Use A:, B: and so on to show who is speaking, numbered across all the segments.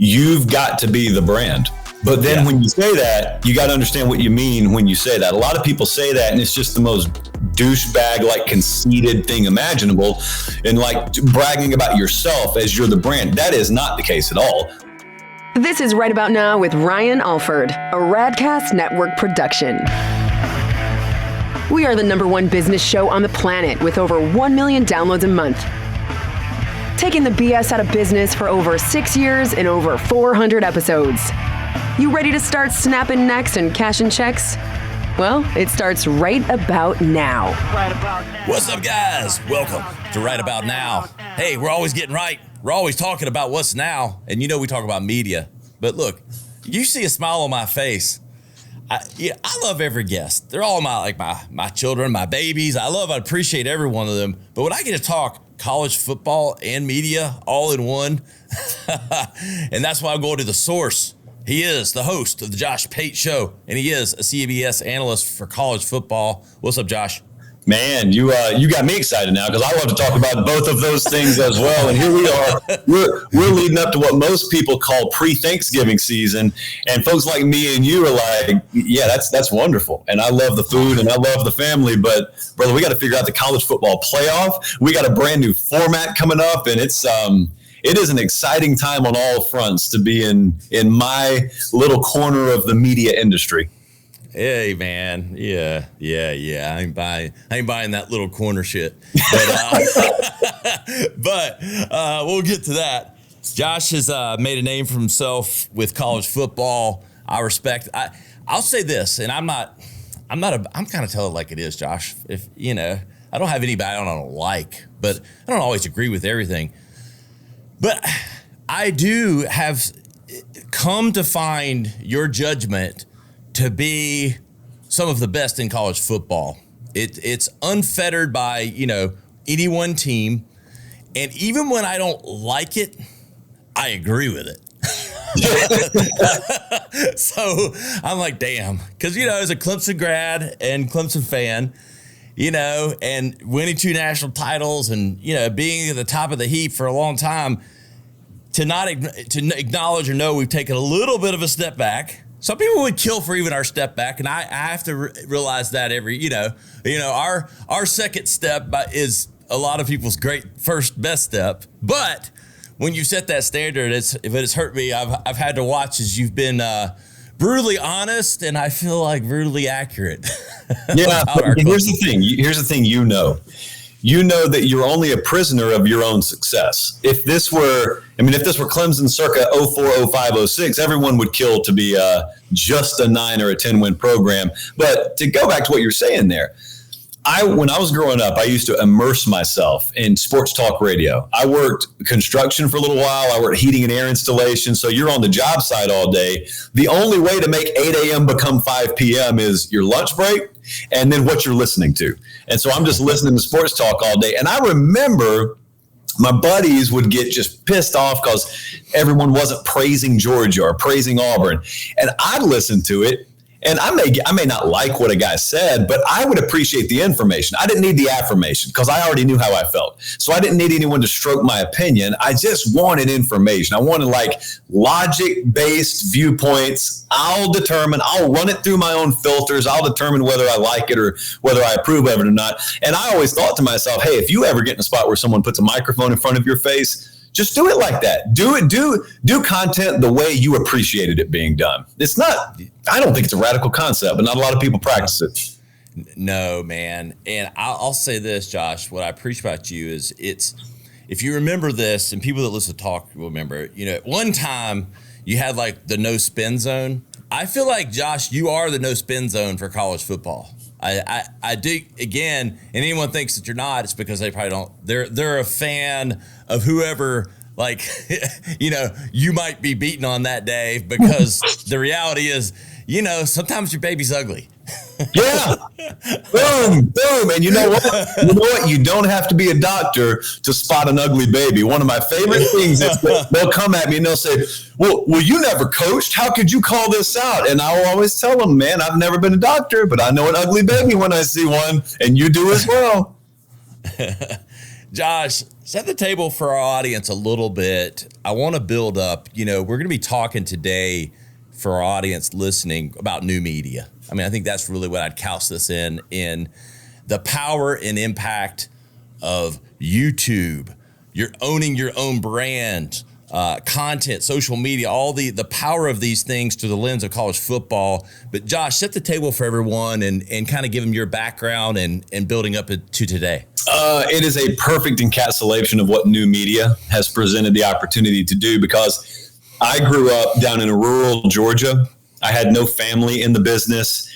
A: you've got to be the brand. But then when you say that, you got to understand what you mean when you say that. A lot of people say that, and it's just the most douchebag, like conceited thing imaginable, and like bragging about yourself as you're the brand. That is not the case at all.
B: This is Right About Now with Ryan Alford, a Radcast Network production. We are the #1 business show on the planet with over 1 million downloads a month. Taking the BS out of business for over 6 years and over 400 episodes. You ready to start snapping necks and cashing checks? Well, it starts right about now.
C: Right about now.
D: What's up, guys? Welcome to Right About Now. Hey, we're always getting right. We're always talking about what's now. And you know we talk about media. But look, you see a smile on my face. I love every guest. They're all my children, my babies. I appreciate every one of them. But when I get to talk college football and media all in one, and that's why I'm going to the source. He is the host of the Josh Pate Show, and he is a CBS analyst for college football. What's up, Josh?
A: Man, you got me excited now because I love to talk about both of those things as well. And here we are. We're leading up to what most people call pre-Thanksgiving season, and folks like me and you are like, yeah, that's wonderful. And I love the food and I love the family, but brother, we got to figure out the college football playoff. We got a brand new format coming up, and it is an exciting time on all fronts to be in my little corner of the media industry.
D: Hey, man. Yeah. I ain't buying that little corner shit. But we'll get to that. Josh has made a name for himself with college football. I respect. I'll say this, and I'm kind of telling it like it is, Josh. If I don't have anybody I don't like, but I don't always agree with everything. But I do have come to find your judgment to be some of the best in college football. It's unfettered by, any one team. And even when I don't like it, I agree with it. So I'm like, damn. Because, as a Clemson grad and Clemson fan, and winning 2 national titles and, being at the top of the heap for a long time, to acknowledge or know we've taken a little bit of a step back. Some people would kill for even our step back, and I have to realize that our second step is a lot of people's great first best step. But when you set that standard, if it has hurt me, I've had to watch as you've been brutally honest, and I feel like brutally accurate.
A: Yeah, but here's the thing. You know that you're only a prisoner of your own success. If this were Clemson circa 04, 05, 06, everyone would kill to be just a 9 or a 10 win program. But to go back to what you're saying there, when I was growing up, I used to immerse myself in sports talk radio. I worked construction for a little while. I worked heating and air installation. So you're on the job site all day. The only way to make 8 a.m. become 5 p.m. is your lunch break and then what you're listening to. And so I'm just listening to sports talk all day. And I remember my buddies would get just pissed off because everyone wasn't praising Georgia or praising Auburn. And I'd listen to it. And I may not like what a guy said, but I would appreciate the information. I didn't need the affirmation because I already knew how I felt. So I didn't need anyone to stroke my opinion. I just wanted information. I wanted logic-based viewpoints. I'll run it through my own filters. I'll determine whether I like it or whether I approve of it or not. And I always thought to myself, hey, if you ever get in a spot where someone puts a microphone in front of your face, just do it like that. Do content the way you appreciated it being done. I don't think it's a radical concept, but not a lot of people practice it.
D: No, man. And I'll say this, Josh, what I appreciate about you is if you remember this, and people that listen to talk will remember, at one time you had the no spin zone. I feel like, Josh, you are the no spin zone for college football. I do, again, and anyone thinks that you're not, it's because they probably don't. They're a fan of whoever, you might be beaten on that day, because the reality is, sometimes your baby's ugly.
A: Yeah. Boom. And you know what? You don't have to be a doctor to spot an ugly baby. One of my favorite things is they'll come at me and they'll say, well, you never coached. How could you call this out? And I'll always tell them, man, I've never been a doctor, but I know an ugly baby when I see one, and you do as well.
D: Josh, set the table for our audience a little bit. I want to build up, we're going to be talking today for our audience listening about new media. I mean, I think that's really what I'd couch this in the power and impact of YouTube. You're owning your own brand, content, social media, all the power of these things through the lens of college football. But Josh, set the table for everyone and kind of give them your background and building up to today.
A: It is a perfect encapsulation of what new media has presented the opportunity to do, because I grew up down in rural Georgia. I had no family in the business.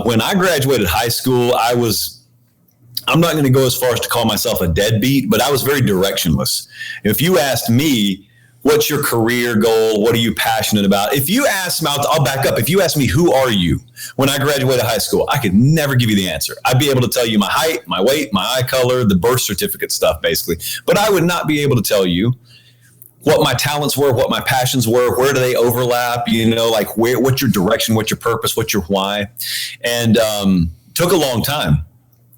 A: When I graduated high school, I'm not going to go as far as to call myself a deadbeat, but I was very directionless. If you asked me, what's your career goal? What are you passionate about? If you asked me, I'll back up. If you asked me, who are you? When I graduated high school, I could never give you the answer. I'd be able to tell you my height, my weight, my eye color, the birth certificate stuff, basically. But I would not be able to tell you what my talents were, what my passions were, where do they overlap, what's your direction, what's your purpose, what's your why. And took a long time,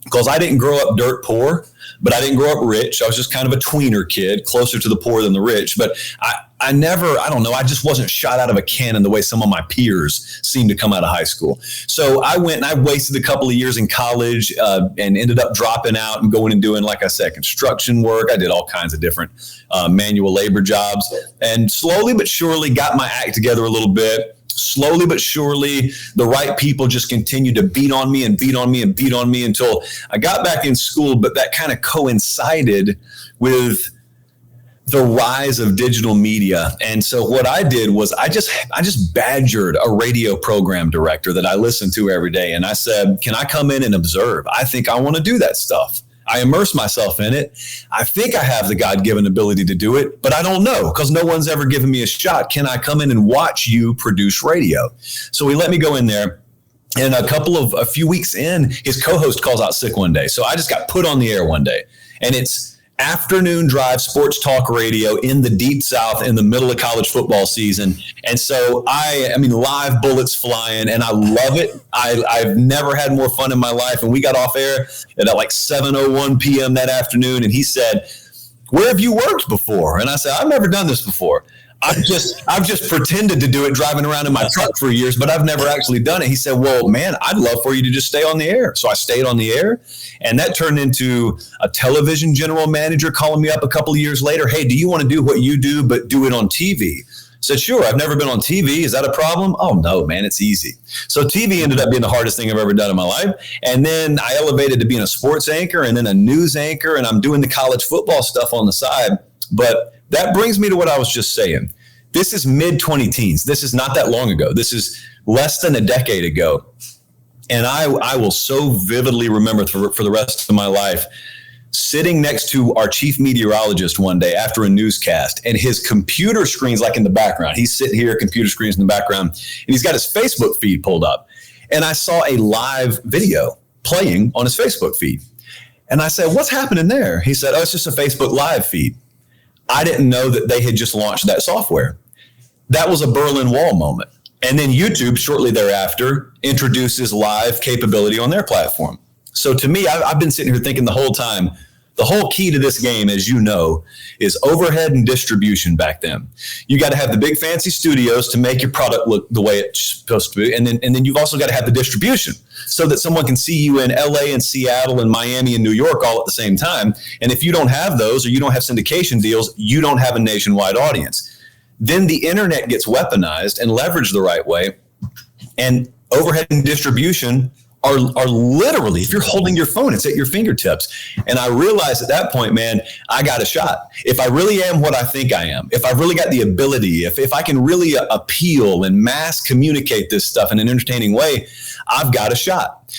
A: because I didn't grow up dirt poor, but I didn't grow up rich. I was just kind of a tweener kid, closer to the poor than the rich. But I just wasn't shot out of a cannon the way some of my peers seemed to come out of high school. So I went and I wasted a couple of years in college and ended up dropping out and going and doing, like I said, construction work. I did all kinds of different manual labor jobs, and slowly but surely got my act together a little bit. Slowly but surely, the right people just continued to beat on me until I got back in school. But that kind of coincided with the rise of digital media. And so what I did was I just badgered a radio program director that I listened to every day. And I said, can I come in and observe? I think I want to do that stuff. I immerse myself in it. I think I have the God-given ability to do it, but I don't know, because no one's ever given me a shot. Can I come in and watch you produce radio? So he let me go in there. And a few weeks in, his co-host calls out sick one day. So I just got put on the air one day. And it's afternoon drive sports talk radio in the deep South in the middle of college football season. And so I mean, live bullets flying, and I love it. I've never had more fun in my life. And we got off air at like 7:01 p.m. that afternoon. And he said, where have you worked before? And I said, I've never done this before. I've just pretended to do it driving around in my truck for years, but I've never actually done it. He said, well, man, I'd love for you to just stay on the air. So I stayed on the air, and that turned into a television general manager calling me up a couple of years later. Hey, do you want to do what you do, but do it on TV? I said, sure. I've never been on TV. Is that a problem? Oh, no, man, it's easy. So TV ended up being the hardest thing I've ever done in my life. And then I elevated to being a sports anchor and then a news anchor, and I'm doing the college football stuff on the side. But that brings me to what I was just saying. This is mid-20 teens. This is not that long ago. This is less than a decade ago. And I will so vividly remember for the rest of my life sitting next to our chief meteorologist one day after a newscast, and his computer screen's like in the background. He's sitting here, computer screen's in the background, and he's got his Facebook feed pulled up. And I saw a live video playing on his Facebook feed. And I said, what's happening there? He said, oh, it's just a Facebook live feed. I didn't know that they had just launched that software. That was a Berlin Wall moment. And then YouTube, shortly thereafter, introduces live capability on their platform. So to me, I've been sitting here thinking the whole time, the whole key to this game, as you know, is overhead and distribution back then. You got to have the big fancy studios to make your product look the way it's supposed to be. And then you've also got to have the distribution so that someone can see you in LA and Seattle and Miami and New York all at the same time. And if you don't have those, or you don't have syndication deals, you don't have a nationwide audience. Then the internet gets weaponized and leveraged the right way. And overhead and distribution are literally, if you're holding your phone, it's at your fingertips. And I realized at that point, man, I got a shot. If I really am what I think I am, if I've really got the ability, if I can really appeal and mass communicate this stuff in an entertaining way, I've got a shot.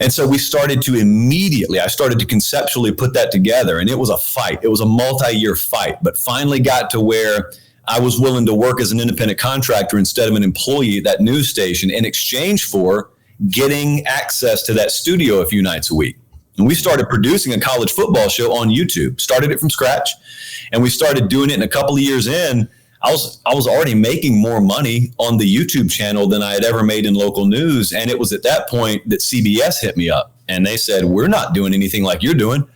A: And so I started to conceptually put that together. And it was a fight. It was a multi-year fight, but finally got to where I was willing to work as an independent contractor instead of an employee at that news station in exchange for getting access to that studio a few nights a week. And we started producing a college football show on YouTube, started it from scratch. And we started doing it, and a couple of years in, I was already making more money on the YouTube channel than I had ever made in local news. And it was at that point that CBS hit me up and they said, we're not doing anything like you're doing.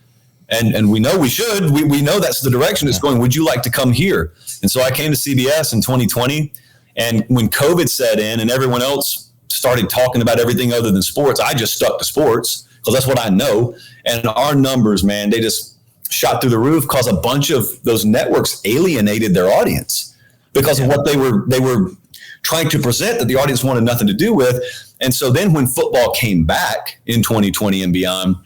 A: And we know we should. We know that's the direction it's going. Would you like to come here? And so I came to CBS in 2020. And when COVID set in and everyone else started talking about everything other than sports, I just stuck to sports because that's what I know. And our numbers, man, they just shot through the roof because a bunch of those networks alienated their audience because of what they were trying to present that the audience wanted nothing to do with. And so then when football came back in 2020 and beyond,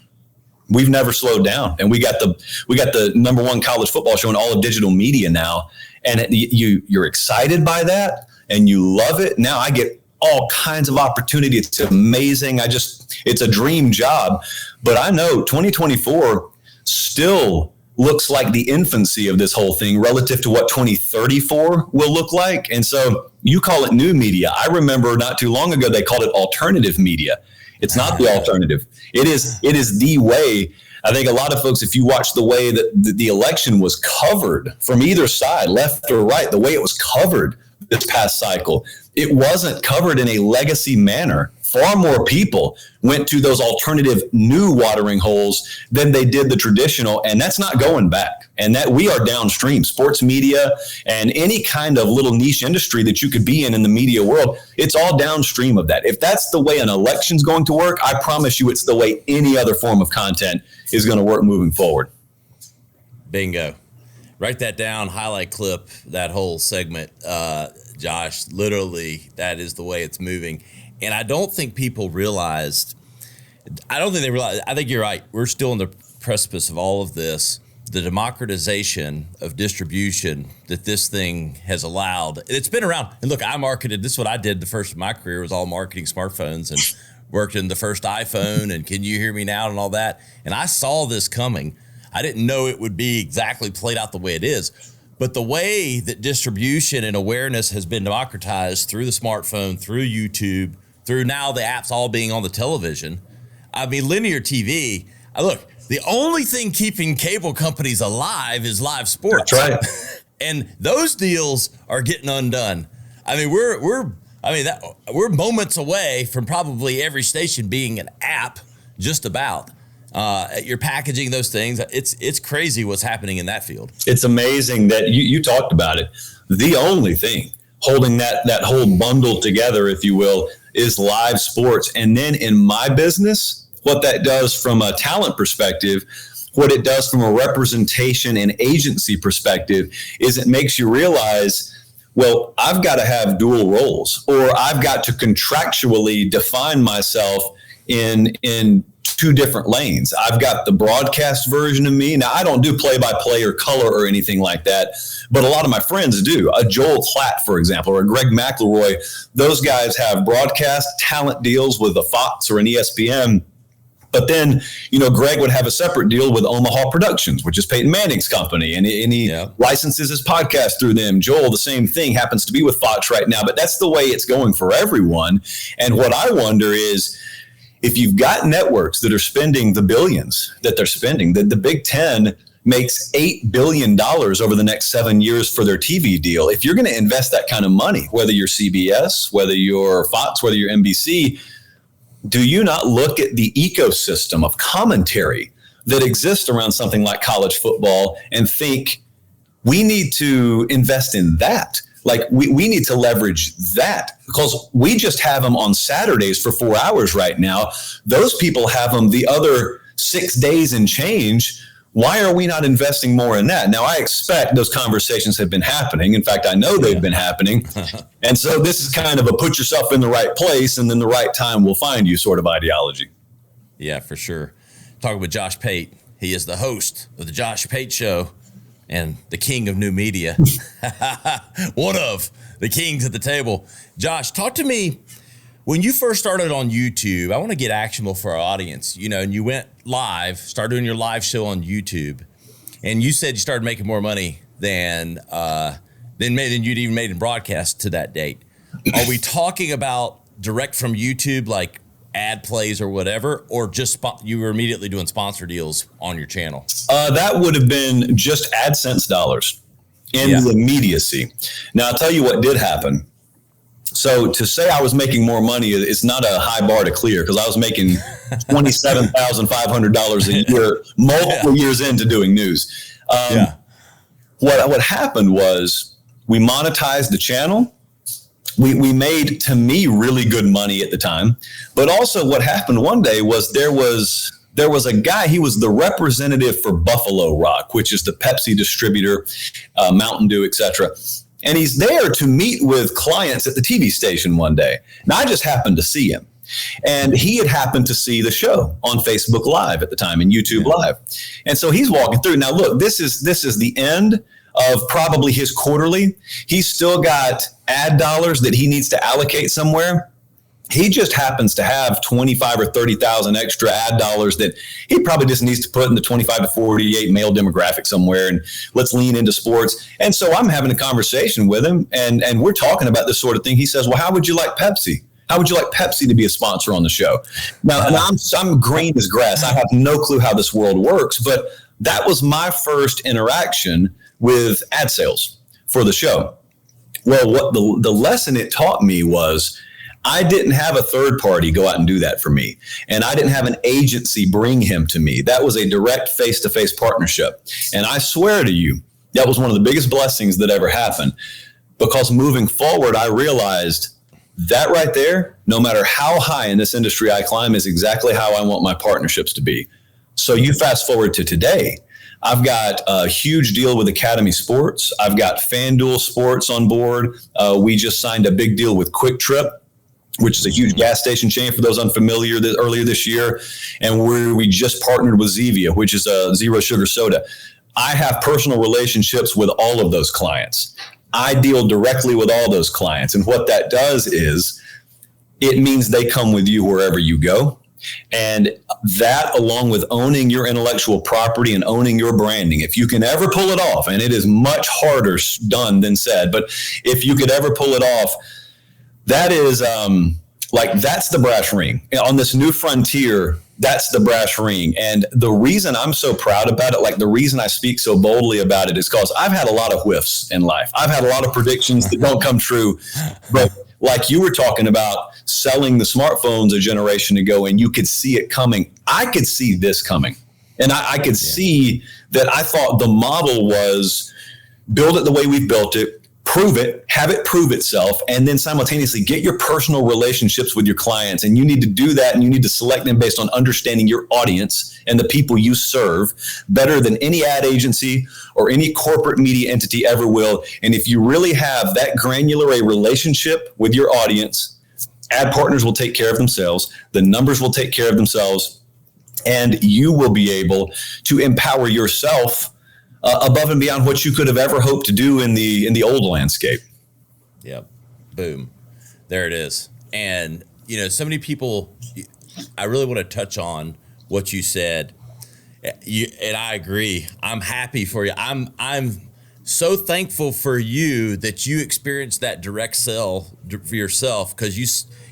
A: we've never slowed down. And we got the number one college football show in all of digital media now. And you're excited by that and you love it. Now I get all kinds of opportunity. It's amazing. It's a dream job. But I know 2024 still looks like the infancy of this whole thing relative to what 2034 will look like. And so you call it new media. I remember not too long ago, they called it alternative media. It's not the alternative. It is the way. I think a lot of folks, if you watch the way that the election was covered from either side, left or right, the way it was covered this past cycle, it wasn't covered in a legacy manner. Far more people went to those alternative new watering holes than they did the traditional, and that's not going back. And that we are downstream. Sports media and any kind of little niche industry that you could be in the media world, it's all downstream of that. If that's the way an election's going to work, I promise you it's the way any other form of content is going to work moving forward.
D: Bingo. Write that down, highlight clip that whole segment, Josh. Literally, that is the way it's moving. And I don't think people realized, I think you're right. We're still in the precipice of all of this, the democratization of distribution that this thing has allowed. It's been around. And look, I marketed, this is what I did the first of my career was all marketing smartphones and worked in the first iPhone and can you hear me now and all that. And I saw this coming. I didn't know it would be exactly played out the way it is. But the way that distribution and awareness has been democratized through the smartphone, through YouTube, through now the apps all being on the television. I mean, linear TV, look, the only thing keeping cable companies alive is live sports.
A: That's right.
D: And those deals are getting undone. I mean, we're moments away from probably every station being an app, just about. You're packaging those things. It's crazy what's happening in that field.
A: It's amazing that you talked about it. The only thing holding that whole bundle together, if you will, is live sports. And then in my business, what that does from a talent perspective, what it does from a representation and agency perspective is it makes you realize, well, I've got to have dual roles, or I've got to contractually define myself in two different lanes. I've got the broadcast version of me. Now, I don't do play-by-play or color or anything like that, but a lot of my friends do. A Joel Klatt, for example, or a Greg McElroy, those guys have broadcast talent deals with a Fox or an ESPN. But then, Greg would have a separate deal with Omaha Productions, which is Peyton Manning's company, and he licenses his podcast through them. Joel, the same thing, happens to be with Fox right now, but that's the way it's going for everyone. And what I wonder is, if you've got networks that are spending the billions that they're spending, that the Big Ten makes $8 billion over the next 7 years for their TV deal. If you're going to invest that kind of money, whether you're CBS, whether you're Fox, whether you're NBC, do you not look at the ecosystem of commentary that exists around something like college football and think we need to invest in that? Like we need to leverage that because we just have them on Saturdays for 4 hours right now. Those people have them the other 6 days and change. Why are we not investing more in that? Now, I expect those conversations have been happening. In fact, I know they've been happening. And so this is kind of a put yourself in the right place and then the right time will find you sort of ideology.
D: Yeah, for sure. Talking with Josh Pate. He is the host of the Josh Pate Show and the king of new media. One of the kings at the table. Josh, talk to me. When you first started on YouTube, I want to get actionable for our audience, and you went live, started doing your live show on YouTube, and you said you started making more money than you'd even made in broadcast to that date. Are we talking about direct from YouTube, like ad plays or whatever, or just you were immediately doing sponsor deals on your channel?
A: That would have been just AdSense dollars in the immediacy. Now, I'll tell you what did happen. So to say I was making more money, it's not a high bar to clear, because I was making $27,500 a year, multiple years into doing news. What happened was we monetized the channel. We made, to me, really good money at the time. But also what happened one day was there was a guy, he was the representative for Buffalo Rock, which is the Pepsi distributor, Mountain Dew, etc. And he's there to meet with clients at the TV station one day. And I just happened to see him. And he had happened to see the show on Facebook Live at the time and YouTube Live. And so he's walking through. Now, look, this is the end of probably his quarterly. He's still got ad dollars that he needs to allocate somewhere. He just happens to have 25 or 30,000 extra ad dollars that he probably just needs to put in the 25 to 48 male demographic somewhere, and let's lean into sports. And so I'm having a conversation with him, and we're talking about this sort of thing. He says, well, how would you like Pepsi? How would you like Pepsi to be a sponsor on the show? Now, and I'm green as grass. I have no clue how this world works, but that was my first interaction with ad sales for the show. Well, what the lesson it taught me was, I didn't have a third party go out and do that for me. And I didn't have an agency bring him to me. That was a direct face-to-face partnership. And I swear to you, that was one of the biggest blessings that ever happened, because moving forward, I realized that right there, no matter how high in this industry I climb, is exactly how I want my partnerships to be. So you fast forward to today, I've got a huge deal with Academy Sports. I've got FanDuel Sports on board. We just signed a big deal with Quick Trip, which is a huge gas station chain for those unfamiliar, earlier this year. And we just partnered with Zevia, which is a zero sugar soda. I have personal relationships with all of those clients. I deal directly with all those clients. And what that does is it means they come with you wherever you go. And that, along with owning your intellectual property and owning your branding, if you can ever pull it off, and it is much harder done than said, but if you could ever pull it off, that is that's the brass ring on this new frontier. That's the brass ring. And the reason I'm so proud about it, the reason I speak so boldly about it, is because I've had a lot of whiffs in life. I've had a lot of predictions that don't come true. But like you were talking about selling the smartphones a generation ago, and you could see it coming. I could see this coming. And I could see that. I thought the model was build it the way we've built it, prove it, have it prove itself, and then simultaneously get your personal relationships with your clients. And you need to do that, and you need to select them based on understanding your audience and the people you serve better than any ad agency or any corporate media entity ever will. And if you really have that granular a relationship with your audience, ad partners will take care of themselves. The numbers will take care of themselves, and you will be able to empower yourself above and beyond what you could have ever hoped to do in the old landscape.
D: Yep. Boom. There it is. And, so many people, I really want to touch on what you said. And I agree. I'm happy for you. I'm so thankful for you that you experienced that direct sell for yourself, because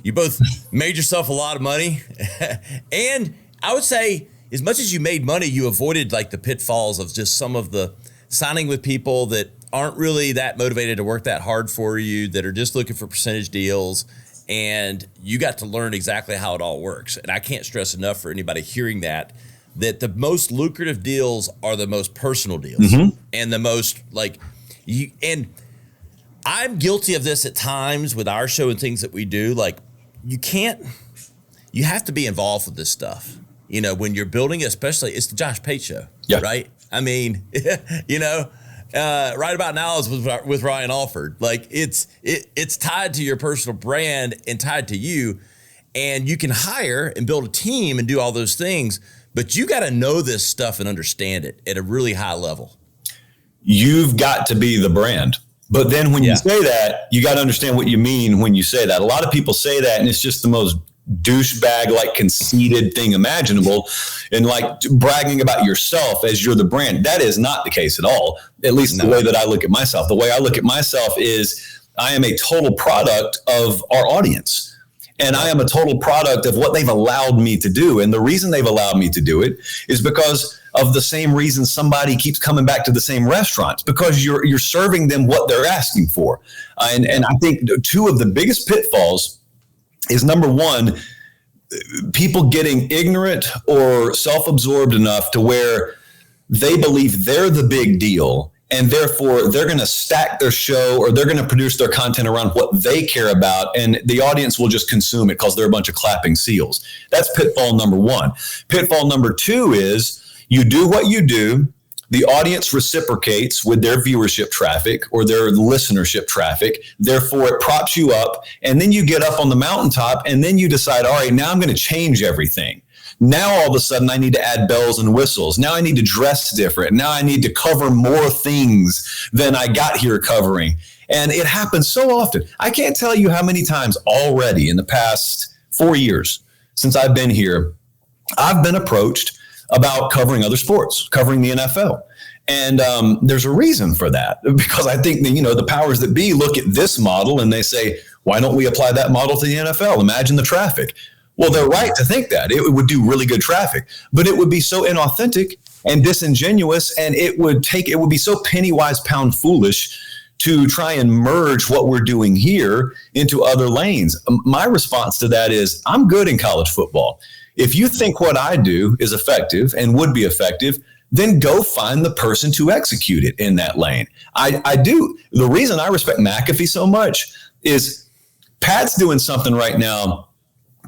D: you both made yourself a lot of money. And I would say, as much as you made money, you avoided the pitfalls of just some of the signing with people that aren't really that motivated to work that hard for you, that are just looking for percentage deals. And you got to learn exactly how it all works. And I can't stress enough for anybody hearing that the most lucrative deals are the most personal deals. And the most and I'm guilty of this at times with our show and things that we do. You have to be involved with this stuff. When you're building, especially, it's the Josh Pate show, right? I mean, right about now is with Ryan Alford. It's tied to your personal brand and tied to you, and you can hire and build a team and do all those things, but you got to know this stuff and understand it at a really high level.
A: You've got to be the brand. But then when you say that, you got to understand what you mean when you say that. A lot of people say that, and it's just the most douchebag, conceited thing imaginable, and bragging about yourself as you're the brand. That is not the case at all. At least the way that I look at myself. The way I look at myself is I am a total product of our audience. And I am a total product of what they've allowed me to do. And the reason they've allowed me to do it is because of the same reason somebody keeps coming back to the same restaurants, because you're serving them what they're asking for. And I think two of the biggest pitfalls is, number one, people getting ignorant or self-absorbed enough to where they believe they're the big deal, and therefore they're going to stack their show, or they're going to produce their content around what they care about, and the audience will just consume it because they're a bunch of clapping seals. That's pitfall number one. Pitfall number two is you do what you do, the audience reciprocates with their viewership traffic or their listenership traffic, therefore it props you up, and then you get up on the mountaintop, and then you decide, all right, now I'm going to change everything. Now, all of a sudden, I need to add bells and whistles. Now I need to dress different. Now I need to cover more things than I got here covering. And it happens so often. I can't tell you how many times already in the past 4 years since I've been here, I've been approached about covering other sports, covering the NFL. And there's a reason for that, because I think that, the powers that be look at this model and they say, why don't we apply that model to the NFL? Imagine the traffic. Well, they're right to think that. It would do really good traffic, but it would be so inauthentic and disingenuous, and it would be so penny-wise, pound-foolish to try and merge what we're doing here into other lanes. My response to that is, I'm good in college football. If you think what I do is effective and would be effective, then go find the person to execute it in that lane. I do. The reason I respect McAfee so much is Pat's doing something right now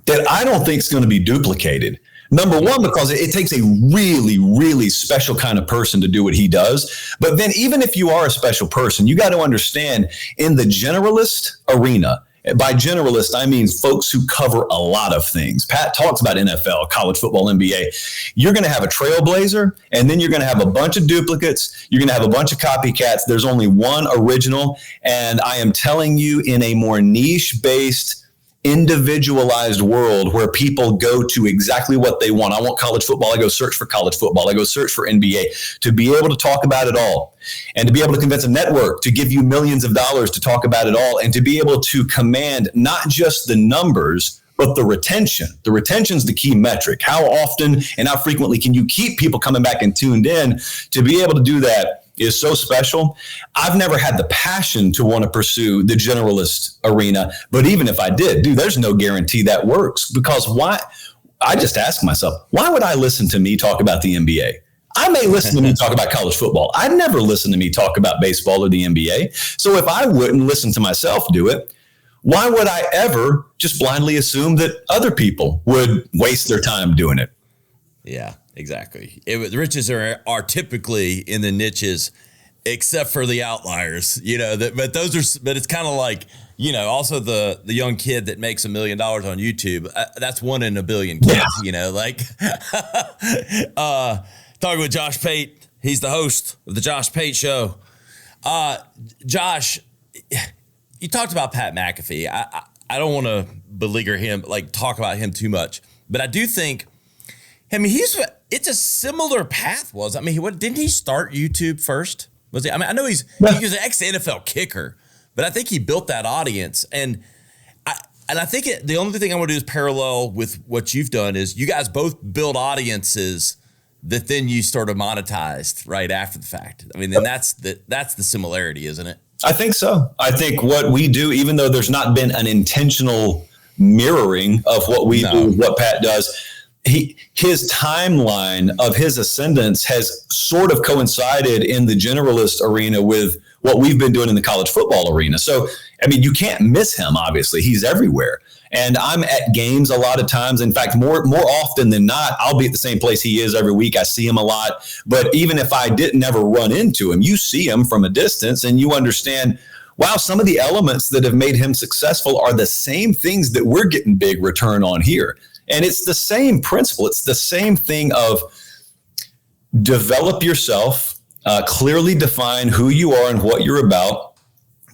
A: that I don't think is going to be duplicated. Number one, because it takes a really, really special kind of person to do what he does. But then even if you are a special person, you got to understand, in the generalist arena, by generalist, I mean folks who cover a lot of things. Pat talks about NFL, college football, NBA. You're going to have a trailblazer, and then you're going to have a bunch of duplicates. You're going to have a bunch of copycats. There's only one original. And I am telling you, in a more niche-based, individualized world where people go to exactly what they want. I want college football. I go search for college football. I go search for NBA, to be able to talk about it all, and to be able to convince a network to give you millions of dollars to talk about it all, and to be able to command not just the numbers, but the retention. The retention's the key metric. How often and how frequently can you keep people coming back and tuned in? To be able to do that is so special. I've never had the passion to want to pursue the generalist arena, but even if I did, there's no guarantee that works, because why? I just ask myself, why would I listen to me talk about the NBA? I may listen to me talk about college football. I'd never listen to me talk about baseball or the NBA. So if I wouldn't listen to myself do it, why would I ever just blindly assume that other people would waste their time doing it?
D: Yeah. Exactly. The riches are typically in the niches, except for the outliers, but it's kind of like, also the young kid that makes $1 million on YouTube. That's one in a billion kids, talking with Josh Pate. He's the host of the Josh Pate Show. Josh, you talked about Pat McAfee. I don't want to beleaguer him, talk about him too much, but I do think, it's a similar path. Didn't he start YouTube first? I know he was an ex-NFL kicker, but I think he built that audience. And I think the only thing I want to do is parallel with what you've done is you guys both build audiences that then you sort of monetized right after the fact. Then that's the similarity, isn't it?
A: I think so. I think what we do, even though there's not been an intentional mirroring of what we do, what Pat does, his timeline of his ascendance has sort of coincided in the generalist arena with what we've been doing in the college football arena. So, you can't miss him, obviously. He's everywhere. And I'm at games a lot of times. In fact, more often than not, I'll be at the same place he is every week. I see him a lot. But even if I didn't ever run into him, you see him from a distance and you understand, wow, some of the elements that have made him successful are the same things that we're getting big return on here. And it's the same principle. It's the same thing of develop yourself, clearly define who you are and what you're about.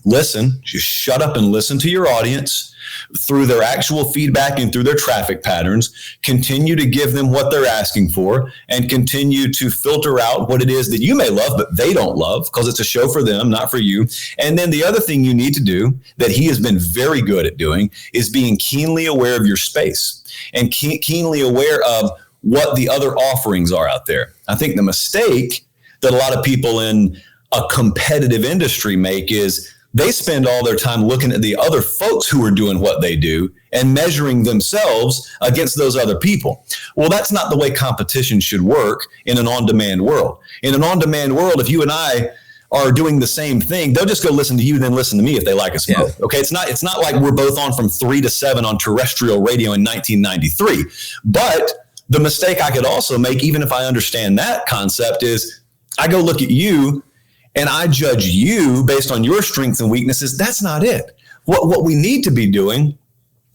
A: Listen, just shut up and listen to your audience through their actual feedback and through their traffic patterns. Continue to give them what they're asking for and continue to filter out what it is that you may love, but they don't love, because it's a show for them, not for you. And then the other thing you need to do that he has been very good at doing is being keenly aware of your space and keenly aware of what the other offerings are out there. I think the mistake that a lot of people in a competitive industry make is they spend all their time looking at the other folks who are doing what they do and measuring themselves against those other people. Well, that's not the way competition should work in an on-demand world. In an on-demand world, if you and I are doing the same thing, they'll just go listen to you, then listen to me if they like us both. Okay, it's not like we're both on from 3 to 7 on terrestrial radio in 1993. But the mistake I could also make, even if I understand that concept, is I go look at you and I judge you based on your strengths and weaknesses. That's not it. What we need to be doing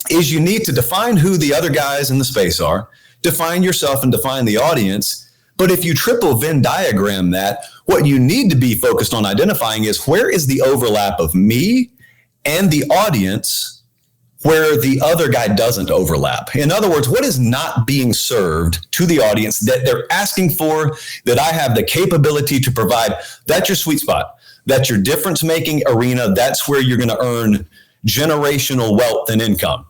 A: is you need to define who the other guys in the space are, define yourself and define the audience. But if you triple Venn diagram that, what you need to be focused on identifying is where is the overlap of me and the audience where the other guy doesn't overlap. In other words, what is not being served to the audience that they're asking for, that I have the capability to provide? That's your sweet spot. That's your difference-making arena. That's where you're going to earn generational wealth and income.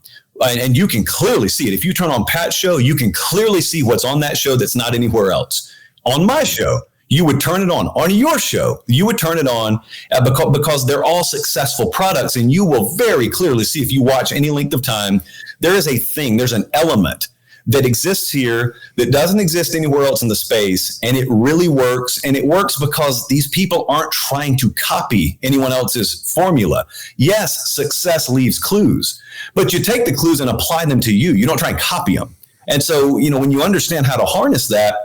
A: And you can clearly see it. If you turn on Pat's show, you can clearly see what's on that show that's not anywhere else. On my show, you would turn it on. On your show, you would turn it on because they're all successful products. And you will very clearly see, if you watch any length of time, there is a thing, there's an element that exists here that doesn't exist anywhere else in the space. And it really works. And it works because these people aren't trying to copy anyone else's formula. Yes, success leaves clues, but you take the clues and apply them to you. You don't try and copy them. And so, when you understand how to harness that,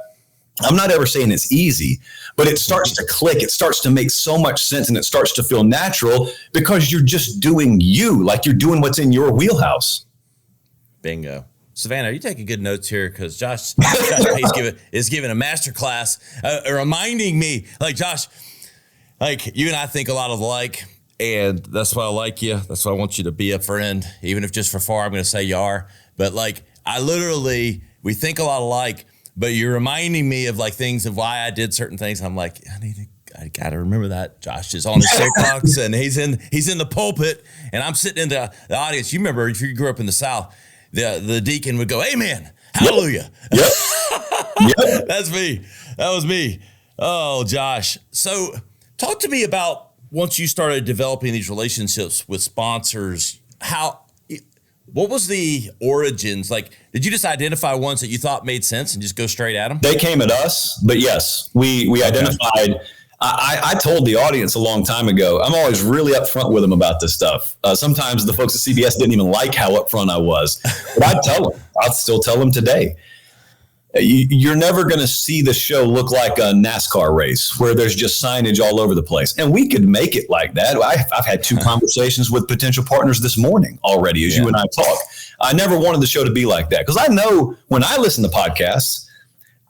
A: I'm not ever saying it's easy, but it starts to click. It starts to make so much sense and it starts to feel natural because you're just doing you, like you're doing what's in your wheelhouse.
D: Bingo. Savannah, are you taking good notes here? Because Josh Pate is giving a masterclass, reminding me, like, Josh, like, you and I think a lot alike, and that's why I like you. That's why I want you to be a friend, even if just for far, I'm going to say you are. But, like, we think a lot alike, but you're reminding me of, like, things of why I did certain things. I'm like, I got to remember that. Josh is on his soapbox, and he's in the pulpit, and I'm sitting in the audience. You remember, if you grew up in the South, the deacon would go, "Amen, hallelujah."
A: Yep. Yep.
D: That's me. That was me. Oh, Josh. So talk to me about once you started developing these relationships with sponsors, what was the origins? Like, did you just identify ones that you thought made sense and just go straight at them?
A: They came at us, but yes, we identified. I told the audience a long time ago, I'm always really upfront with them about this stuff. Sometimes the folks at CBS didn't even like how upfront I was, but I'd tell them. I'd still tell them today. You're never going to see the show look like a NASCAR race where there's just signage all over the place. And we could make it like that. I've had 2 conversations with potential partners this morning already as you and I talk. I never wanted the show to be like that because I know when I listen to podcasts,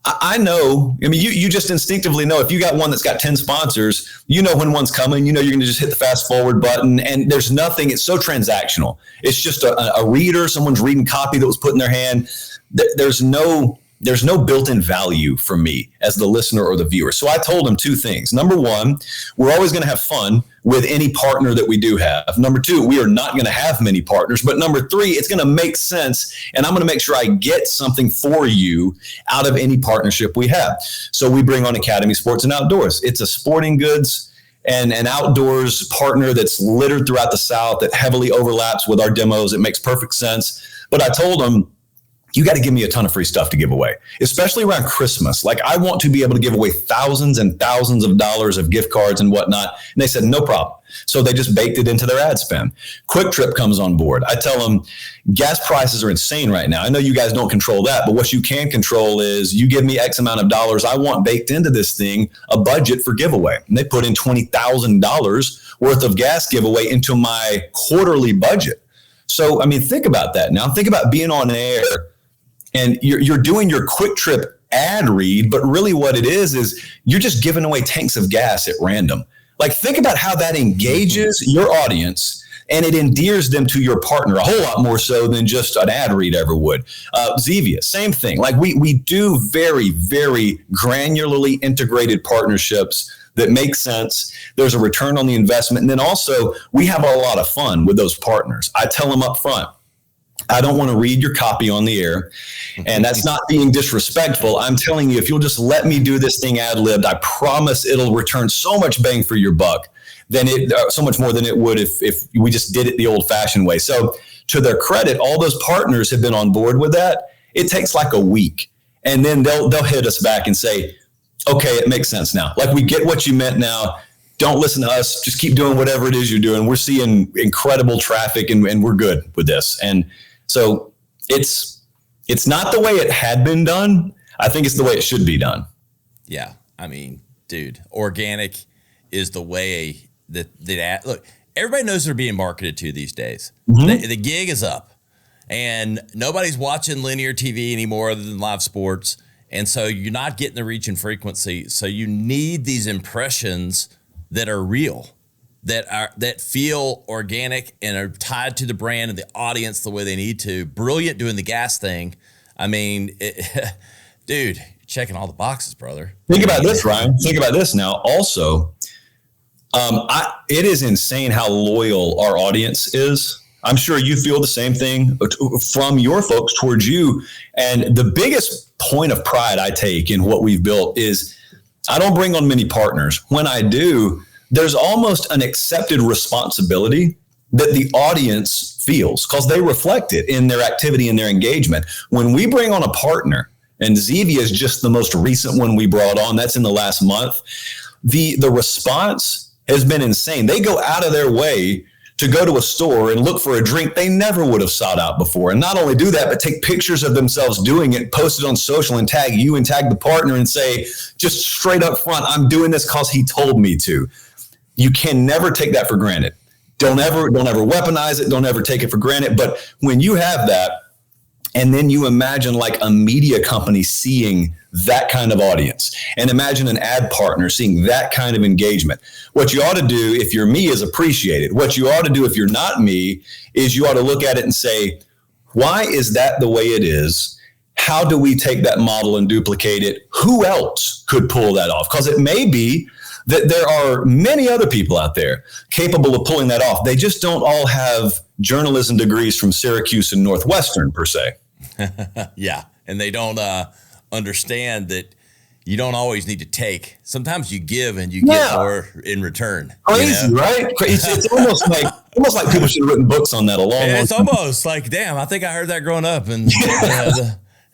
A: I know, you just instinctively know if you got one that's got 10 sponsors, you know when one's coming, you're going to just hit the fast forward button and there's nothing. It's so transactional. It's just a reader, someone's reading copy that was put in their hand. There's no built-in value for me as the listener or the viewer. So I told them 2 things. Number 1, we're always going to have fun with any partner that we do have. Number 2, we are not going to have many partners. But number 3, it's going to make sense. And I'm going to make sure I get something for you out of any partnership we have. So we bring on Academy Sports and Outdoors. It's a sporting goods and an outdoors partner that's littered throughout the South that heavily overlaps with our demos. It makes perfect sense. But I told them, you got to give me a ton of free stuff to give away, especially around Christmas. Like, I want to be able to give away thousands and thousands of dollars of gift cards and whatnot. And they said, no problem. So they just baked it into their ad spend. Quick Trip comes on board. I tell them gas prices are insane right now. I know you guys don't control that, but what you can control is you give me X amount of dollars. I want baked into this thing a budget for giveaway. And they put in $20,000 worth of gas giveaway into my quarterly budget. So, think about that now. Think about being on air and you're doing your Quick Trip ad read, but really what it is you're just giving away tanks of gas at random. Like, think about how that engages your audience and it endears them to your partner a whole lot more so than just an ad read ever would. Zevia, same thing. Like, we do very, very granularly integrated partnerships that make sense. There's a return on the investment. And then also we have a lot of fun with those partners. I tell them up front, I don't want to read your copy on the air. And that's not being disrespectful. I'm telling you, if you'll just let me do this thing ad-libbed, I promise it'll return so much bang for your buck so much more than it would if we just did it the old fashioned way. So to their credit, all those partners have been on board with that. It takes like a week, and then they'll hit us back and say, okay, it makes sense now. Like, we get what you meant now. Don't listen to us. Just keep doing whatever it is you're doing. We're seeing incredible traffic, and we're good with this. And so it's not the way it had been done. I think it's the way it should be done.
D: Yeah. I mean, dude, organic is the way that look, everybody knows they're being marketed to these days. Mm-hmm. The gig is up, and nobody's watching linear TV anymore other than live sports. And so you're not getting the reach and frequency. So you need these impressions that are real, that feel organic and are tied to the brand and the audience the way they need to. Brilliant doing the gas thing. I mean, dude, you're checking all the boxes, brother.
A: Think about this, Ryan. Think about this now. Also, it is insane how loyal our audience is. I'm sure you feel the same thing from your folks towards you. And the biggest point of pride I take in what we've built is I don't bring on many partners. When I do, there's almost an accepted responsibility that the audience feels because they reflect it in their activity and their engagement. When we bring on a partner, and Zevia is just the most recent one we brought on, that's in the last month, the response has been insane. They go out of their way to go to a store and look for a drink they never would have sought out before. And not only do that, but take pictures of themselves doing it, post it on social, and tag you and tag the partner and say, just straight up front, I'm doing this because he told me to. You can never take that for granted. Don't ever weaponize it. Don't ever take it for granted. But when you have that, and then you imagine like a media company seeing that kind of audience, and imagine an ad partner seeing that kind of engagement. What you ought to do if you're me is appreciate it. What you ought to do if you're not me is you ought to look at it and say, why is that the way it is? How do we take that model and duplicate it? Who else could pull that off? Because it may be that there are many other people out there capable of pulling that off. They just don't all have journalism degrees from Syracuse and Northwestern per se.
D: Yeah. And they don't understand that you don't always need to take. Sometimes you give and you get more in return.
A: Crazy, right? It's almost like people should have written books on that a long time.
D: It's almost like, damn, I think I heard that growing up. And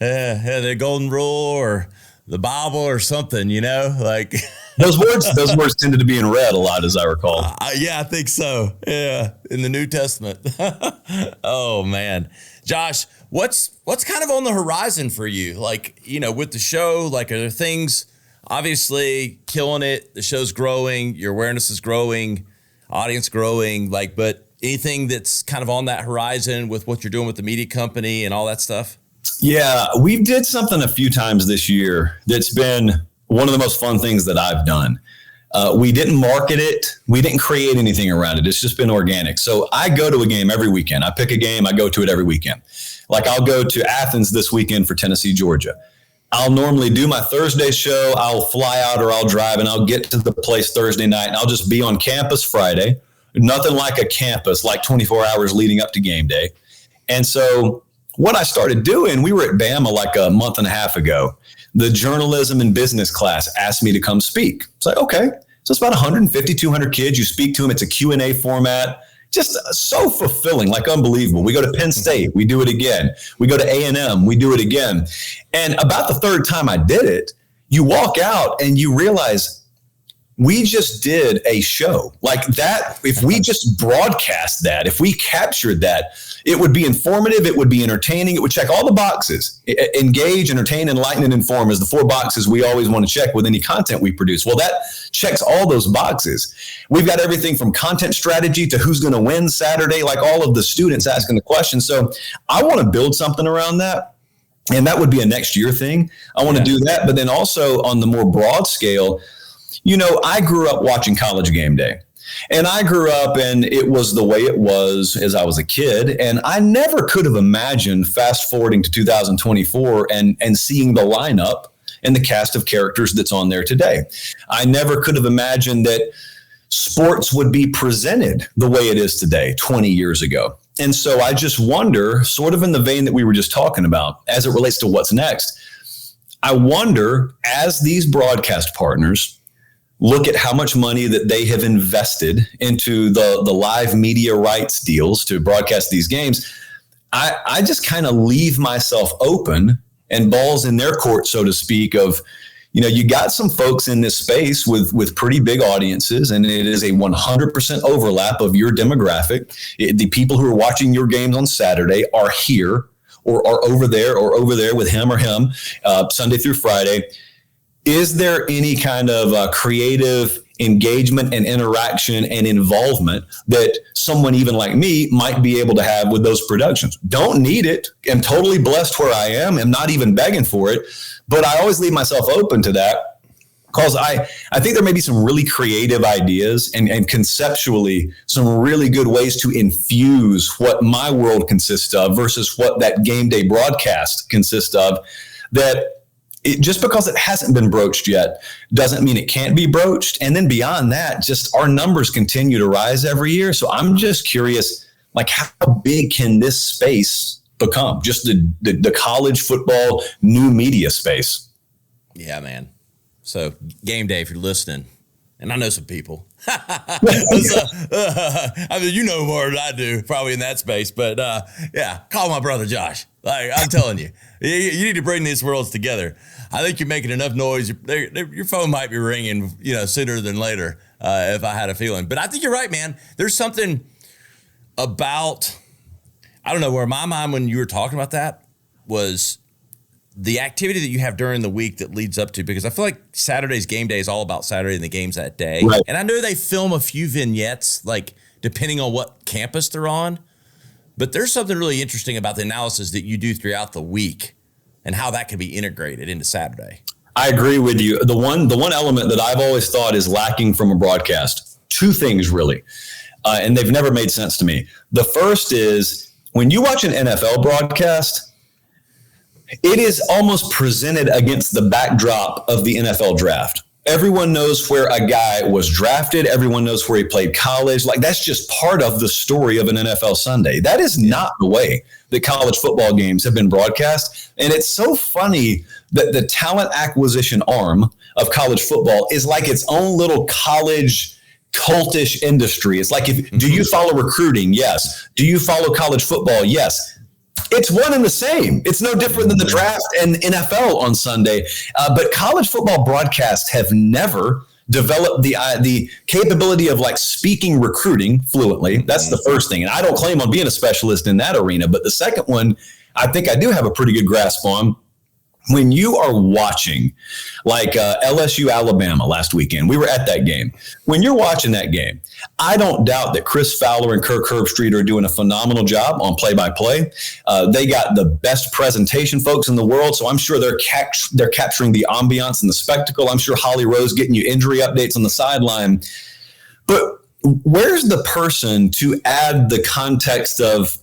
D: the golden rule or the Bible or something, like
A: those words tended to be in red a lot, as I recall.
D: Yeah, I think so. Yeah, in the New Testament. Oh man, Josh, what's kind of on the horizon for you? Like, with the show, like, are there things, obviously killing it, the show's growing, your awareness is growing, audience growing, like, but anything that's kind of on that horizon with what you're doing with the media company and all that stuff?
A: Yeah, we did something a few times this year that's been one of the most fun things that I've done. We didn't market it. We didn't create anything around it. It's just been organic. So I go to a game every weekend. I pick a game. I go to it every weekend. Like, I'll go to Athens this weekend for Tennessee, Georgia. I'll normally do my Thursday show. I'll fly out or I'll drive, and I'll get to the place Thursday night, and I'll just be on campus Friday. Nothing like a campus, like 24 hours leading up to game day. And so what I started doing, we were at Bama like a month and a half ago. The journalism and business class asked me to come speak. It's like, okay. So it's about 150, 200 kids. You speak to them. It's a Q&A format. Just so fulfilling, like unbelievable. We go to Penn State. We do it again. We go to A&M. We do it again. And about the third time I did it, you walk out and you realize we just did a show like that. If we just broadcast that, if we captured that, it would be informative. It would be entertaining. It would check all the boxes. Engage, entertain, enlighten, and inform is the 4 boxes we always want to check with any content we produce. Well, that checks all those boxes. We've got everything from content strategy to who's going to win Saturday, like all of the students asking the questions. So I want to build something around that. And that would be a next year thing. I want to do that. But then also on the more broad scale, I grew up watching College Game Day, and I grew up and it was the way it was as I was a kid. And I never could have imagined fast forwarding to 2024 and seeing the lineup and the cast of characters that's on there today. I never could have imagined that sports would be presented the way it is today 20 years ago. And so I just wonder, sort of in the vein that we were just talking about, as it relates to what's next, I wonder, as these broadcast partners look at how much money that they have invested into the live media rights deals to broadcast these games, I just kind of leave myself open and balls in their court, so to speak, of, you got some folks in this space with pretty big audiences, and it is a 100% overlap of your demographic. The people who are watching your games on Saturday are here or are over there with him or him Sunday through Friday. Is there any kind of creative engagement and interaction and involvement that someone even like me might be able to have with those productions? Don't need it. I'm totally blessed where I am. I'm not even begging for it, but I always leave myself open to that, because I think there may be some really creative ideas and conceptually some really good ways to infuse what my world consists of versus what that game day broadcast consists of, that just because it hasn't been broached yet doesn't mean it can't be broached. And then beyond that, just our numbers continue to rise every year. So I'm just curious, like, how big can this space become? Just the college football new media space.
D: Yeah, man. So game day, if you're listening, and I know some people, I mean, you know more than I do probably in that space, but yeah, call my brother Josh. Like, I'm telling you, you need to bring these worlds together. I think you're making enough noise. Your phone might be ringing, sooner than later, if I had a feeling. But I think you're right, man. There's something about, I don't know, where my mind when you were talking about that was the activity that you have during the week that leads up to, because I feel like Saturday's game day is all about Saturday and the games that day. Right. And I know they film a few vignettes, like depending on what campus they're on, but there's something really interesting about the analysis that you do throughout the week and how that can be integrated into Saturday.
A: I agree with you. The one element that I've always thought is lacking from a broadcast, two things really, and they've never made sense to me. The first is when you watch an NFL broadcast, it is almost presented against the backdrop of the NFL draft. Everyone knows where a guy was drafted. Everyone knows where he played college. Like, that's just part of the story of an NFL Sunday. That is not the way that college football games have been broadcast. And it's so funny that the talent acquisition arm of college football is like its own little college cultish industry. It's like, do you follow recruiting? Yes. Do you follow college football? Yes. It's one and the same. It's no different than the draft and NFL on Sunday. But college football broadcasts have never developed the capability of like speaking recruiting fluently. That's the first thing. And I don't claim on being a specialist in that arena. But the second one, I think I do have a pretty good grasp on. When you are watching like LSU Alabama last weekend, we were at that game. When you're watching that game, I don't doubt that Chris Fowler and Kirk Herbstreit are doing a phenomenal job on play-by-play. They got the best presentation folks in the world, so I'm sure they're capturing the ambiance and the spectacle. I'm sure Holly Rose getting you injury updates on the sideline. But where's the person to add the context of,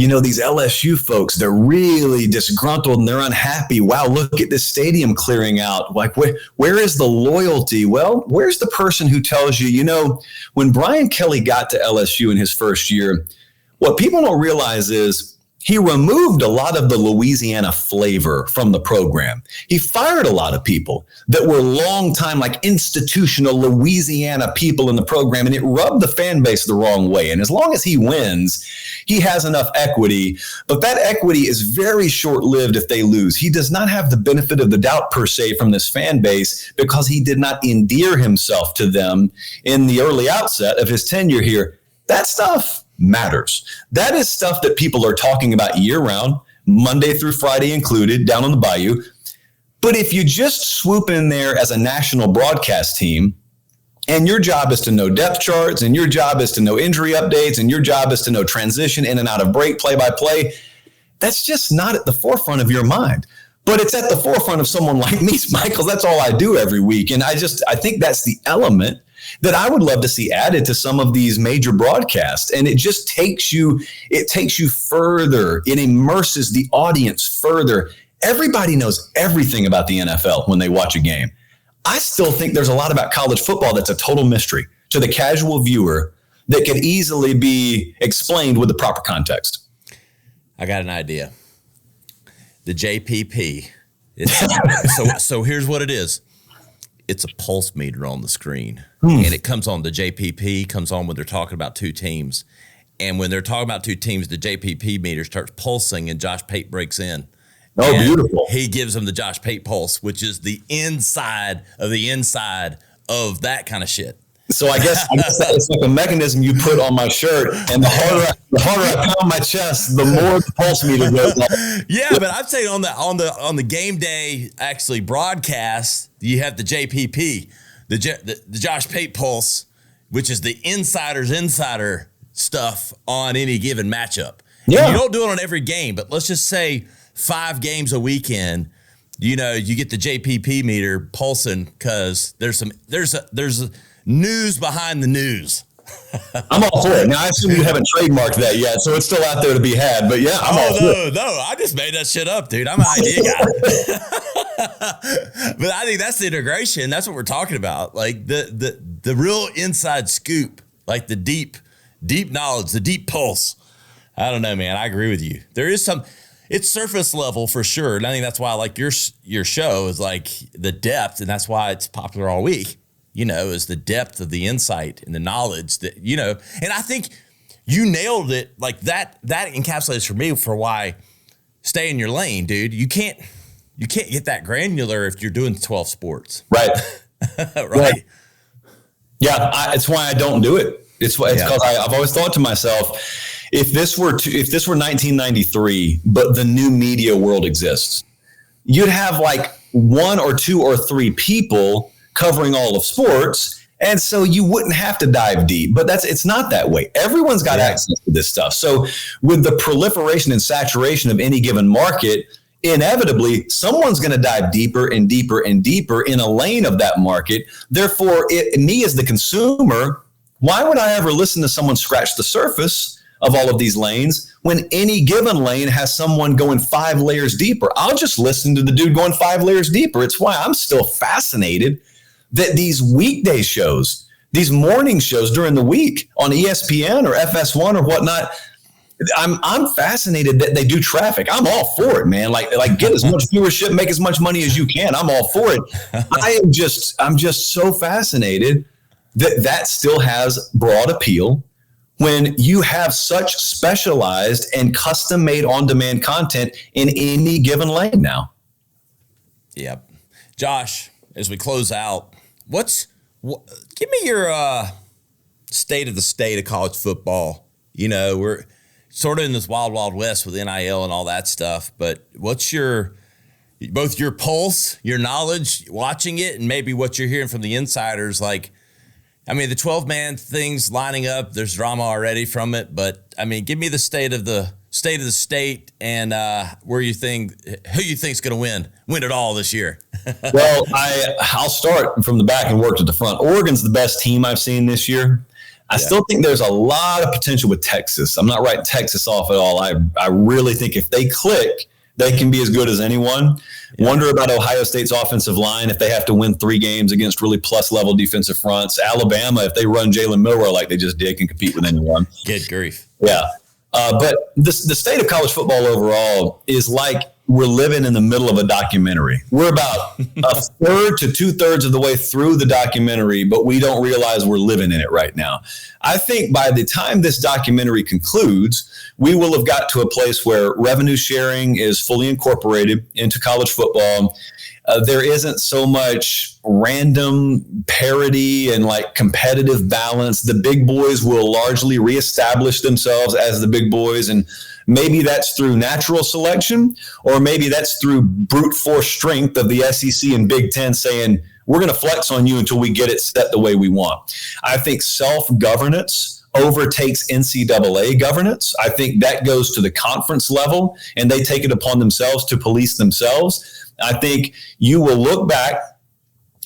A: these LSU folks, they're really disgruntled and they're unhappy. Wow, look at this stadium clearing out. Like, where is the loyalty? Well, where's the person who tells you, when Brian Kelly got to LSU in his first year, what people don't realize is he removed a lot of the Louisiana flavor from the program. He fired a lot of people that were long-time, like institutional Louisiana people in the program, and it rubbed the fan base the wrong way. And as long as he wins, he has enough equity, but that equity is very short-lived if they lose. He does not have the benefit of the doubt per se from this fan base because he did not endear himself to them in the early outset of his tenure here. That stuff matters. That is stuff that people are talking about year round, Monday through Friday included, down on the bayou. But if you just swoop in there as a national broadcast team, and your job is to know depth charts, and your job is to know injury updates, and your job is to know transition in and out of break, play-by-play, that's just not at the forefront of your mind. But it's at the forefront of someone like me, Michael. That's all I do every week. And I think that's the element that I would love to see added to some of these major broadcasts. And it just takes you further. It immerses the audience further. Everybody knows everything about the NFL when they watch a game. I still think there's a lot about college football that's a total mystery to the casual viewer that could easily be explained with the proper context.
D: I got an idea. The JPP. So here's what it is. It's a pulse meter on the screen, and it comes on. The JPP comes on when they're talking about two teams. And when they're talking about two teams, the JPP meter starts pulsing, and Josh Pate breaks in.
A: Oh, beautiful.
D: He gives them the Josh Pate pulse, which is the inside of of that kind of shit.
A: So I guess it's like a mechanism you put on my shirt, and the harder I pound my chest, the more the pulse meter goes up.
D: Yeah, but I'm saying on the game day actually broadcast, you have the JPP, the Josh Pate pulse, which is the insider stuff on any given matchup. Yeah, and you don't do it on every game, but let's just say 5 games a weekend. You get the JPP meter pulsing because there's a news behind the news.
A: I'm all for it. Now, I assume you haven't trademarked that yet, so it's still out there to be had. But yeah, I'm all for it.
D: No, I just made that shit up, dude. I'm an idea guy. But I think that's the integration. That's what we're talking about. Like the real inside scoop, like the deep knowledge, the deep pulse. I don't know, man. I agree with you. There is it's surface level for sure. And I think that's why I like your show is like the depth, and that's why it's popular all week. Is the depth of the insight and the knowledge that, and I think you nailed it. Like that encapsulates for me for why stay in your lane, dude. You can't get that granular if you're doing 12 sports.
A: Right.
D: Right.
A: Yeah. It's why I don't do it. It's because I've always thought to myself, if this were 1993, but the new media world exists, you'd have like 1 or 2 or 3 people covering all of sports. And so you wouldn't have to dive deep, but it's not that way. Everyone's got access to this stuff. So with the proliferation and saturation of any given market, inevitably someone's going to dive deeper and deeper and deeper in a lane of that market. Therefore, me as the consumer, why would I ever listen to someone scratch the surface of all of these lanes when any given lane has someone going 5 layers deeper? I'll just listen to the dude going 5 layers deeper. It's why I'm still fascinated that these weekday shows, these morning shows during the week on ESPN or FS1 or whatnot, I'm fascinated that they do traffic. I'm all for it, man. Like get as much viewership, make as much money as you can. I'm all for it. I'm just so fascinated that still has broad appeal when you have such specialized and custom made on-demand content in any given lane now.
D: Yep. Josh, as we close out, give me your state of college football. We're sort of in this wild, wild west with NIL and all that stuff, but what's both your pulse, your knowledge, watching it, and maybe what you're hearing from the insiders? Like, I mean, the 12-man thing's lining up. There's drama already from it, but I mean, give me the state of the state and who you think's going to win it all this year.
A: Well, I'll start from the back and work to the front. Oregon's the best team I've seen this year. I still think there's a lot of potential with Texas. I'm not writing Texas off at all. I really think if they click, they can be as good as anyone. Yeah. Wonder about Ohio State's offensive line if they have to win 3 games against really plus-level defensive fronts. Alabama, if they run Jalen Milroe like they just did, can compete with anyone.
D: Good grief.
A: Yeah. But the state of college football overall is like we're living in the middle of a documentary. We're about a third to 2/3 of the way through the documentary, but we don't realize we're living in it right now. I think by the time this documentary concludes, we will have got to a place where revenue sharing is fully incorporated into college football. There isn't so much random parity and like competitive balance. The big boys will largely reestablish themselves as the big boys. And maybe that's through natural selection, or maybe that's through brute force strength of the SEC and Big Ten saying, we're going to flex on you until we get it set the way we want. I think self-governance overtakes NCAA governance. I think that goes to the conference level and they take it upon themselves to police themselves. I think you will look back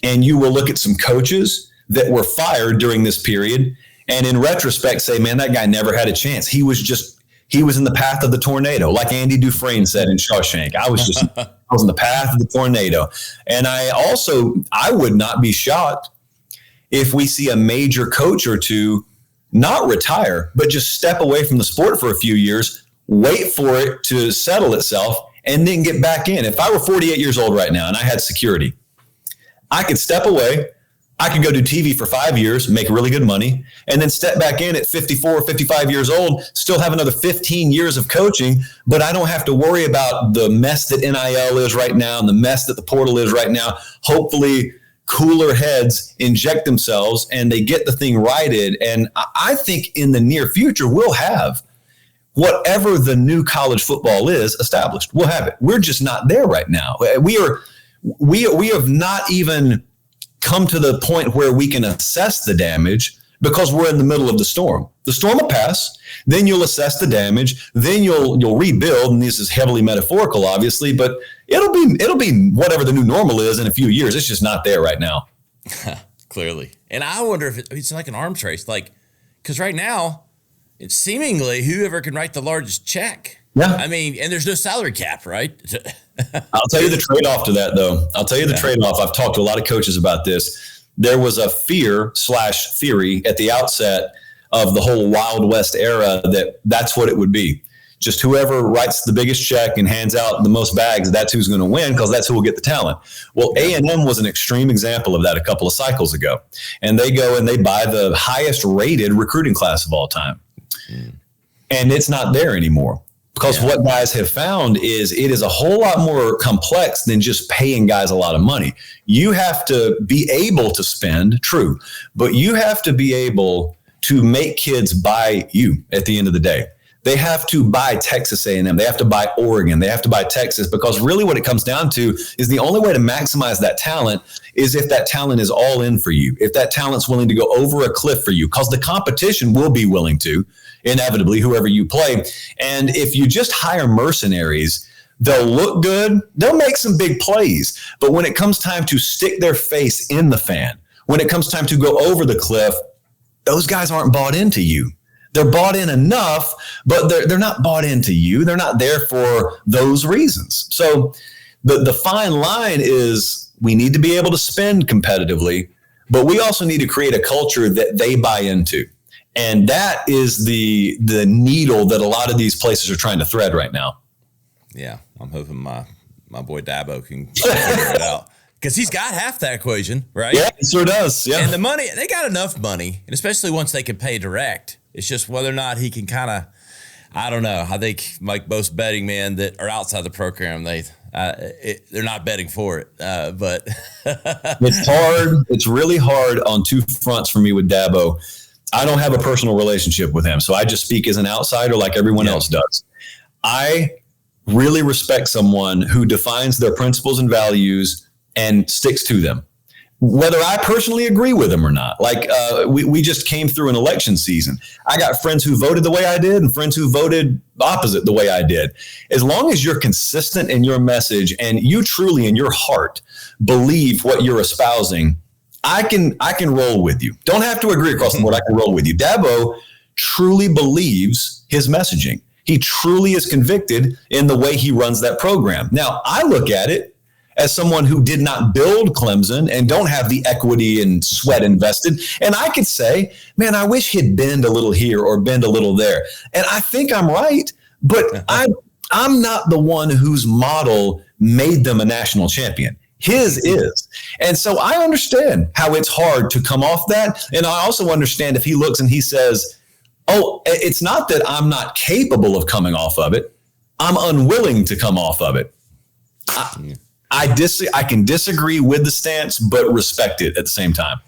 A: and you will look at some coaches that were fired during this period and in retrospect say, man, that guy never had a chance. He was in the path of the tornado. Like Andy Dufresne said in Shawshank, I was in the path of the tornado. And I would not be shocked if we see a major coach or two not retire, but just step away from the sport for a few years, wait for it to settle itself, and then get back in. If I were 48 years old right now and I had security, I could step away. I could go do TV for 5 years, make really good money, and then step back in at 54 or 55 years old, still have another 15 years of coaching, but I don't have to worry about the mess that NIL is right now and the mess that the portal is right now. Hopefully, cooler heads inject themselves and they get the thing righted. And I think in the near future, we'll have whatever the new college football is established. We'll have it. We're just not there right now. We have not even come to the point where we can assess the damage because we're in the middle of the storm. The storm will pass, then you'll assess the damage, then you'll rebuild, and this is heavily metaphorical, obviously, but it'll be whatever the new normal is in a few years. It's just not there right now.
D: Clearly. And I wonder if it's like an arms race, because right now, it's seemingly whoever can write the largest check.
A: Yeah.
D: I mean, and there's no salary cap, right?
A: I'll tell you the trade-off to that, though. Trade-off. I've talked to a lot of coaches about this. There was a fear/theory at the outset of the whole Wild West era that's what it would be. Just whoever writes the biggest check and hands out the most bags, that's who's going to win because that's who will get the talent. Well, A&M was an extreme example of that a couple of cycles ago. And they go and they buy the highest rated recruiting class of all time. And it's not there anymore. Because what guys have found is it is a whole lot more complex than just paying guys a lot of money. You have to be able to spend, true, but you have to be able to make kids buy you at the end of the day. They have to buy Texas A&M. They have to buy Oregon. They have to buy Texas, because really what it comes down to is the only way to maximize that talent is if that talent is all in for you, if that talent's willing to go over a cliff for you, because the competition will be willing to, inevitably, whoever you play. And if you just hire mercenaries, they'll look good, they'll make some big plays. But when it comes time to stick their face in the fan, when it comes time to go over the cliff, those guys aren't bought into you. They're bought in enough, but they're not bought into you. They're not there for those reasons. So the fine line is we need to be able to spend competitively, but we also need to create a culture that they buy into. And that is the needle that a lot of these places are trying to thread right now.
D: Yeah, I'm hoping my boy Dabo can figure it out. Because he's got half that equation, right?
A: Yeah, he sure does. Yeah.
D: And the money, they got enough money, and especially once they can pay direct. It's just whether or not he can kind of, I don't know. I think like most betting men that are outside the program, they're not betting for it. But
A: it's hard. It's really hard on two fronts for me with Dabo. I don't have a personal relationship with him, so I just speak as an outsider like everyone else does. I really respect someone who defines their principles and values and sticks to them, whether I personally agree with them or not. Like we just came through an election season. I got friends who voted the way I did and friends who voted opposite the way I did. As long as you're consistent in your message and you truly in your heart believe what you're espousing, I can roll with you. Don't have to agree across the board. I can roll with you. Dabo truly believes his messaging. He truly is convicted in the way he runs that program. Now, I look at it as someone who did not build Clemson and don't have the equity and sweat invested. And I could say, man, I wish he'd bend a little here or bend a little there. And I think I'm right, but I'm not the one whose model made them a national champion. His is. And so I understand how it's hard to come off that. And I also understand if he looks and he says, oh, it's not that I'm not capable of coming off of it. I'm unwilling to come off of it. I can disagree with the stance, but respect it at the same time.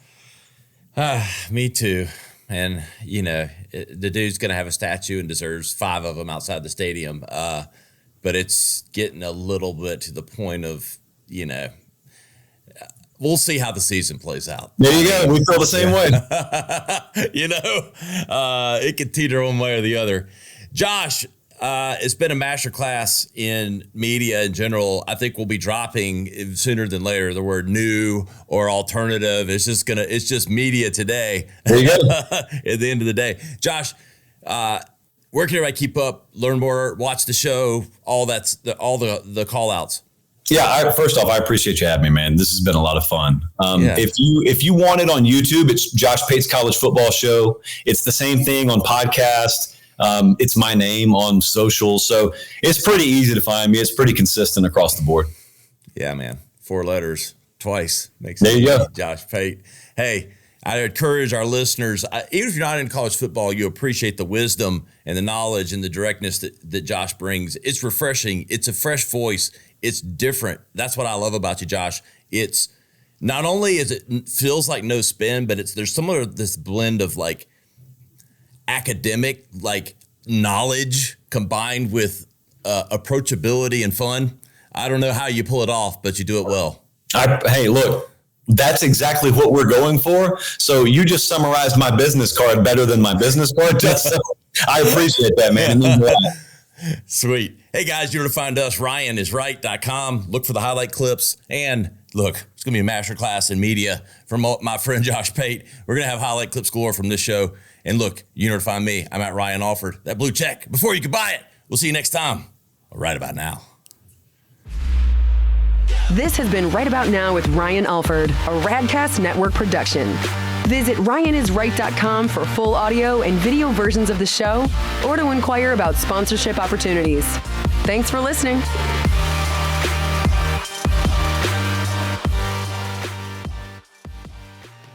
D: Me too. And, you know, the dude's going to have a statue and deserves 5 of them outside the stadium. But it's getting a little bit to the point of, you know, we'll see how the season plays out.
A: There you go. We feel the same way.
D: You know, it could teeter one way or the other. Josh, it's been a masterclass in media in general. I think we'll be dropping sooner than later the word new or alternative. It's just media today.
A: There you go.
D: At the end of the day. Josh, where can everybody keep up, learn more, watch the show, all the call outs?
A: Yeah, first off, I appreciate you having me, man. This has been a lot of fun.
D: Yeah.
A: If you want it on YouTube, it's Josh Pate's College Football Show. It's the same thing on podcast. It's my name on social. So it's pretty easy to find me. It's pretty consistent across the board.
D: Yeah, man. 4 letters twice makes
A: there you go.
D: Josh Pate. Hey, I encourage our listeners, even if you're not in college football, you appreciate the wisdom and the knowledge and the directness that Josh brings. It's refreshing. It's a fresh voice. It's different. That's what I love about you, Josh. It's not only is it feels like no spin, but there's some of this blend of like academic, like knowledge combined with approachability and fun. I don't know how you pull it off, but you do it well.
A: Hey, look, that's exactly what we're going for. So you just summarized my business card better than my business card. So I appreciate that, man.
D: Sweet. Hey, guys, you know where to find us. RyanIsRight.com. Look for the highlight clips. And look, it's going to be a masterclass in media from my friend Josh Pate. We're going to have highlight clips galore from this show. And look, you know where to find me. I'm at Ryan Alford. That blue check before you can buy it. We'll see you next time. Right about now.
B: This has been Right About Now with Ryan Alford, a Radcast Network production. Visit RyanIsRight.com for full audio and video versions of the show or to inquire about sponsorship opportunities. Thanks for listening.